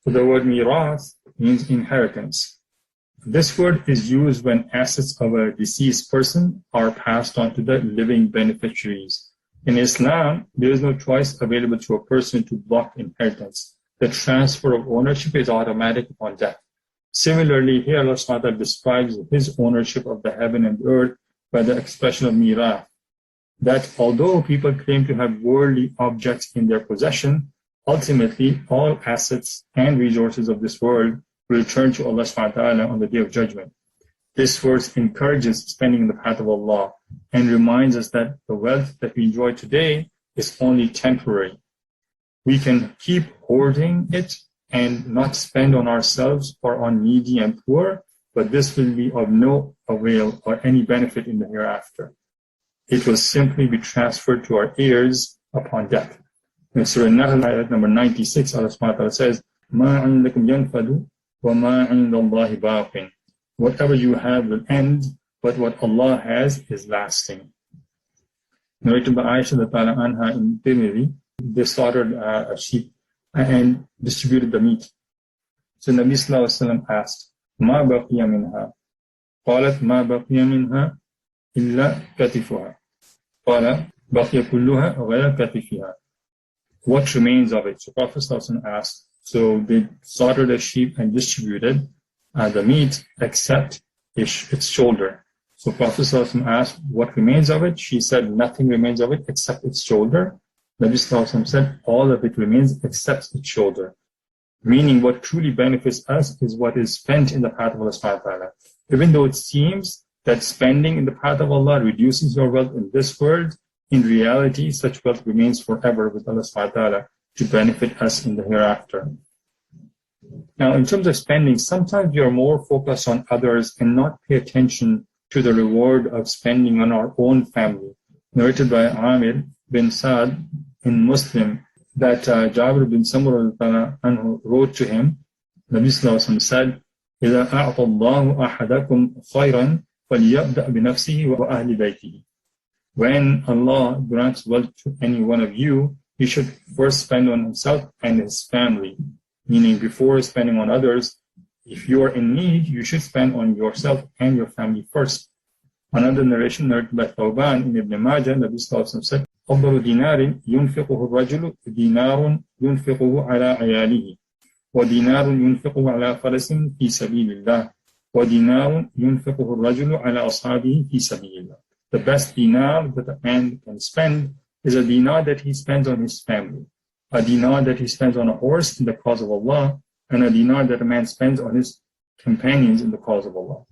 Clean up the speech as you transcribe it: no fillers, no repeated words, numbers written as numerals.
So the word miras means inheritance. This word is used when assets of a deceased person are passed on to the living beneficiaries. In Islam, there is no choice available to a person to block inheritance. The transfer of ownership is automatic upon death. Similarly, here Allah SWT describes His ownership of the heaven and earth by the expression of mirah, that although people claim to have worldly objects in their possession, ultimately all assets and resources of this world will return to Allah SWT on the Day of Judgment. This verse encourages spending in the path of Allah and reminds us that the wealth that we enjoy today is only temporary. We can keep hoarding it and not spend on ourselves or on needy and poor, but this will be of no avail or any benefit in the hereafter. It will simply be transferred to our heirs upon death. In Surah Nahl, ayat number 96, Allah subhanahu wa ta'ala says, مَا عِنْدَكُمْ يَنْفَدُ وَمَا عِنْدَ اللَّهِ بَاقٍ. Whatever you have will end, but what Allah has is lasting. Narrated by Aisha anha in Tirmidhi, they slaughtered a sheep and distributed the meat. So Nabi Sallallahu Alaihi Wasallam asked, مَا بَقِيَ مِنْهَا؟ قالت مَا بَقِيَ مِنْهَا إِلَّا كَتِفُهَا قال بَقِيَ كُلُّهَا غَيْرَ كَتِفِهَا. What remains of it? So Prophet Sallallahu Alaihi Wasallam asked. So they slaughtered a sheep and distributed the meat except its shoulder. So Prophet Sallallahu Alaihi Wasallam asked, what remains of it? She said, nothing remains of it except its shoulder. Nabi Sallallahu Alaihi Wasallam said, all of it remains except its shoulder. Meaning what truly benefits us is what is spent in the path of Allah subhanahu wa ta'ala. Even though it seems that spending in the path of Allah reduces your wealth in this world, in reality, such wealth remains forever with Allah subhanahu wa ta'ala to benefit us in the hereafter. Now, in terms of spending, sometimes we are more focused on others and not pay attention to the reward of spending on our own family. Narrated by Amir bin Sa'd in Muslim, that Jabir bin Samurah anhu wrote to him, Nabi Sallallahu Alaihi Wasallam said, إِذَا أَعْطَى اللَّهُ أَحَدَكُمْ خَيْرًا فَلْيَبْدَأْ بِنَفْسِهِ وَأَهْلِ بَيْتِهِ. When Allah grants wealth to any one of you, he should first spend on himself and his family. Meaning, before spending on others, if you are in need, you should spend on yourself and your family first. Another narration narrated by Thawban in Ibn Majah, Nabi Sallallahu Alaihi Wasallam said, أفضل دينار ينفقه الرجل دينار ينفقه على عياله ودينار ينفقه على فرس في سبيل الله ودينار ينفقه الرجل على أصحابه في سبيل الله. The best dinar that a man can spend is a dinar that he spends on his family, a dinar that he spends on a horse in the cause of Allah, and a dinar that a man spends on his companions in the cause of Allah.